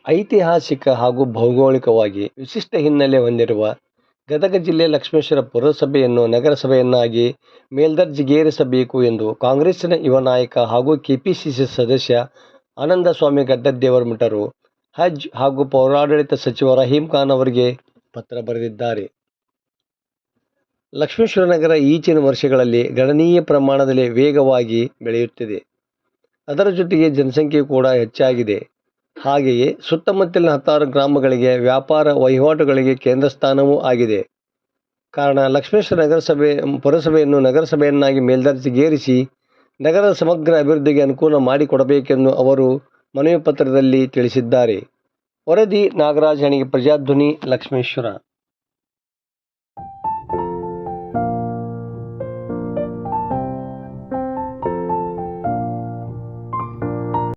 ಐತಿಹಾಸಿಕ ಹಾಗೂ ಭೌಗೋಳಿಕವಾಗಿ ವಿಶಿಷ್ಟ ಹಿನ್ನೆಲೆ ಹೊಂದಿರುವ ಗದಗ ಜಿಲ್ಲೆ ಲಕ್ಷ್ಮೇಶ್ವರ ಪುರಸಭೆಯನ್ನು ನಗರಸಭೆಯನ್ನಾಗಿ ಮೇಲ್ದರ್ಜೆಗೇರಿಸಬೇಕು ಎಂದು ಕಾಂಗ್ರೆಸ್ಸಿನ ಯುವ ನಾಯಕ ಹಾಗೂ ಕೆಪಿಸಿಸಿ ಸದಸ್ಯ ಆನಂದಸ್ವಾಮಿ ಗಡ್ಡದೇವರಮಠರು ಹಜ್ ಹಾಗೂ ಪೌರಾಡಳಿತ ಸಚಿವ ರಹೀಂ ಖಾನ್ ಅವರಿಗೆ ಪತ್ರ ಬರೆದಿದ್ದಾರೆ. ಲಕ್ಷ್ಮೇಶ್ವರ ನಗರ ಈಚಿನ ವರ್ಷಗಳಲ್ಲಿ ಗಣನೀಯ ಪ್ರಮಾಣದಲ್ಲಿ ವೇಗವಾಗಿ ಬೆಳೆಯುತ್ತಿದೆ. ಅದರ ಜೊತೆಗೆ ಜನಸಂಖ್ಯೆ ಕೂಡ ಹೆಚ್ಚಾಗಿದೆ. ಹಾಗೆಯೇ ಸುತ್ತಮುತ್ತಲಿನ 10 ಗ್ರಾಮಗಳಿಗೆ ವ್ಯಾಪಾರ ವಹಿವಾಟುಗಳಿಗೆ ಕೇಂದ್ರ ಸ್ಥಾನವೂ ಆಗಿದೆ. ಕಾರಣ ಲಕ್ಷ್ಮೇಶ್ವರ ಪುರಸಭೆಯನ್ನು ನಗರಸಭೆಯನ್ನಾಗಿ ಮೇಲ್ದರ್ಜೆಗೇರಿಸಿ ನಗರದ ಸಮಗ್ರ ಅಭಿವೃದ್ಧಿಗೆ ಅನುಕೂಲ ಮಾಡಿಕೊಡಬೇಕೆಂದು ಅವರು ಮನವಿ ಪತ್ರದಲ್ಲಿ ತಿಳಿಸಿದ್ದಾರೆ. ವರದಿ ನಾಗರಾಜ್ ಹಣಿಗೆ, ಪ್ರಜಾಧ್ವನಿ, ಲಕ್ಷ್ಮೇಶ್ವರ.